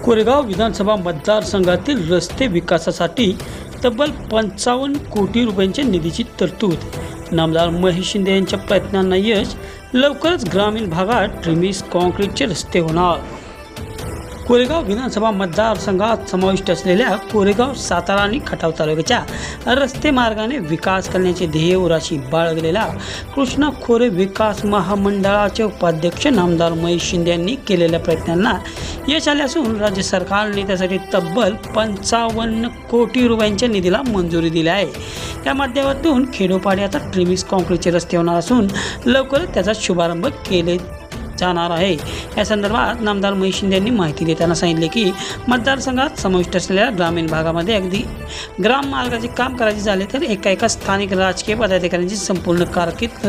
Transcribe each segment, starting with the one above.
कोरेगाव विधानसभा मतदारसंघातील रस्ते विकासासाठी तब्बल 55 कोटी रुपयांच्या निधीची तरतूद। नामदार महेश शिंदे यांच्या प्रयत्नांना यश, लवकरच ग्रामीण भागात ट्रिमिस कॉन्क्रीटचे रस्ते होणार। कोरेगाव विधानसभा मतदारसंघात समाविष्ट असलेल्या कोरेगाव, सातारा आणि खटाव तालुक्याच्या रस्ते मार्गाने विकास करण्याचे ध्येय उराशी बाळगलेल्या कृष्णा खोरे विकास महामंडळाचे उपाध्यक्ष नामदार महेश शिंदे यांनी केलेल्या प्रयत्नांना यश आले असून राज्य सरकारने त्यासाठी तब्बल 55 कोटी रुपयांच्या निधीला मंजुरी दिली आहे। त्या माध्यमातून खेडोपाडी आता ट्रिमिस कॉन्क्रीटचे रस्ते होणार असून लवकरच त्याचा शुभारंभ केले जाणार आहे। या संदर्भात नामदार महेश शिंदे यांनी माहिती देताना सांगितले की मतदारसंघात समाविष्ट असलेल्या ग्रामीण भागामध्ये अगदी ग्राम मार्गाचे काम करायचे झाले तर एका स्थानिक राजकीय पदाधिकाऱ्यांची संपूर्ण कारकीर्द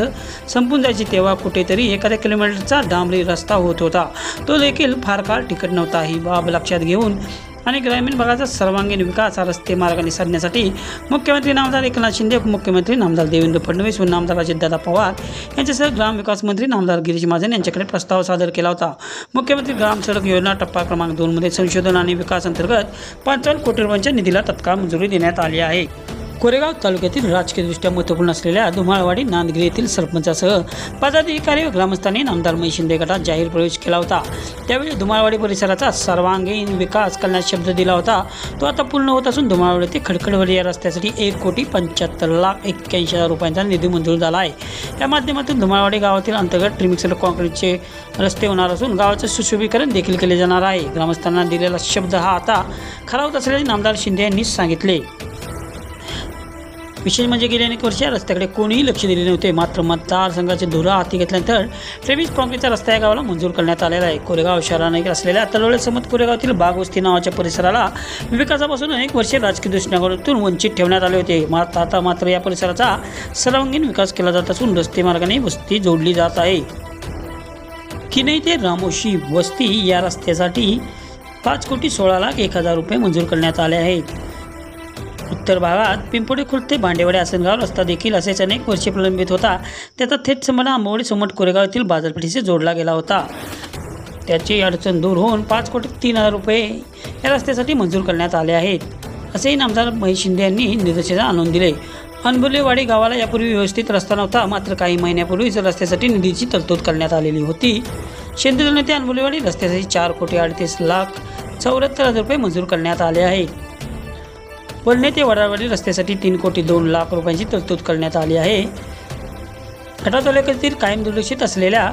संपून जायची, तेव्हा कुठेतरी एखाद्या किलोमीटरचा डांबरी रस्ता होत होता, तो देखील फार काळ टिकत नव्हता। ही बाब लक्षात घेऊन आणि ग्रामीण भागाचा सर्वांगीण विकास हा रस्ते मार्गाने साधण्यासाठी मुख्यमंत्री नामदार एकनाथ शिंदे, उपमुख्यमंत्री नामदार देवेंद्र फडणवीस व नामदार अजितदादा पवार यांच्यासह ग्रामविकास मंत्री नामदार गिरीश महाजन यांच्याकडे प्रस्ताव सादर केला होता। मुख्यमंत्री ग्राम सडक योजना टप्पा क्रमांक 2 मध्ये संशोधन आणि विकास अंतर्गत 55 कोटी रुपयांच्या निधीला तत्काळ मंजुरी देण्यात आली आहे। कोरेगाव तालुक्यातील राजकीयदृष्ट्या महत्त्वपूर्ण असलेल्या धुमाळवाडी नांदगिरी येथील सरपंचासह पदाधिकारी व ग्रामस्थांनी नामदार महेश शिंदे गटात जाहीर प्रवेश केला होता। त्यावेळी धुमाळवाडी परिसराचा सर्वांगीण विकास करण्यास शब्द दिला होता, तो आता पूर्ण होत असून धुमाळवाडी ते खडखडवाडी या रस्त्यासाठी 1,75,81,000 रुपयांचा निधी मंजूर झाला आहे। या माध्यमातून धुमाळवाडी गावातील अंतर्गत ट्रिमिक्स कॉन्क्रीटचे रस्ते होणार असून गावाचे सुशोभीकरण देखील केले जाणार आहे। ग्रामस्थांना दिलेला शब्द हा आता खरा होत असल्याचे नामदार शिंदे यांनी सांगितले। विशेष म्हणजे गेल्या अनेक वर्षे या रस्त्याकडे कोणीही लक्ष दिले नव्हते, मात्र मतदारसंघाचे धुरा हाती घेतल्यानंतर ट्रिमिस कॉन्क्रीटचा रस्ता या गावाला मंजूर करण्यात आलेला आहे। कोरेगाव शहराने असलेल्या तळवळे समत कोरेगावातील बागवस्ती नावाच्या परिसराला विकासापासून अनेक वर्षे राजकीय दृष्टिकोनातून वंचित ठेवण्यात आले होते, आता मात्र या परिसराचा सर्वांगीण विकास केला जात असून रस्ते मार्गाने वस्ती जोडली जात आहे। किनई ते रामोशी वस्ती या रस्त्यासाठी 5,16,01,000 रुपये मंजूर करण्यात आले आहेत। उत्तर भागात पिंपोडे खुर्द ते भांडेवाडी आसनगाव रस्ता देखील असेच अनेक वर्षे प्रलंबित होता। त्याचा थेट संबंध आंबवडी सोमट कोरेगाव येथील बाजारपेठेशी जोडला गेला होता। त्याची अडचण दूर होऊन 5,03,000 रुपये या रस्त्यासाठी मंजूर करण्यात आले आहेत, असेही नामदार महेश शिंदे यांनी निदर्शनास आणून दिले। अनबुलेवाडी गावाला यापूर्वी व्यवस्थित रस्ता नव्हता, मात्र काही महिन्यापूर्वीच रस्त्यासाठी निधीची तरतूद करण्यात आलेली होती। शेंदूर ते अनबुलेवाडी रस्त्यासाठी 4,38,74,000 रुपये मंजूर करण्यात आले आहे। वडणे ते वडाळवाडी रस्त्यासाठी 3,02,00,000 रुपयांची तरतूद करण्यात आली आहे। खटाव तालुक्यातील कायम दुर्लक्षित असलेल्या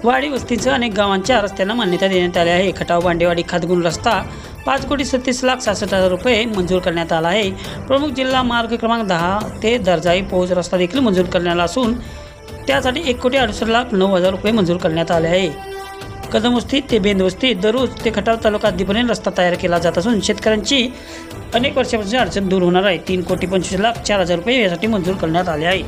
वाडी वस्तीसह अनेक गावांच्या रस्त्यांना मान्यता देण्यात आली आहे। खटाव भांडेवाडी खातगुण रस्ता 5,37,66,000 रुपये मंजूर करण्यात आला आहे। प्रमुख जिल्हा मार्ग क्रमांक 10 ते दर्जाई पोहोच रस्ता देखील मंजूर करण्यात आला असून त्यासाठी 1,68,09,000 रुपये मंजूर करण्यात आले आहे। कदमवस्ती ते बेंदवस्ती दररोज ते खटाव तालुका हद्दीपर्यंत रस्ता तयार केला जात असून शेतकऱ्यांची अनेक वर्षापासून अडचण दूर होणार आहे। 3,25,04,000 रुपये यासाठी मंजूर करण्यात आले आहे।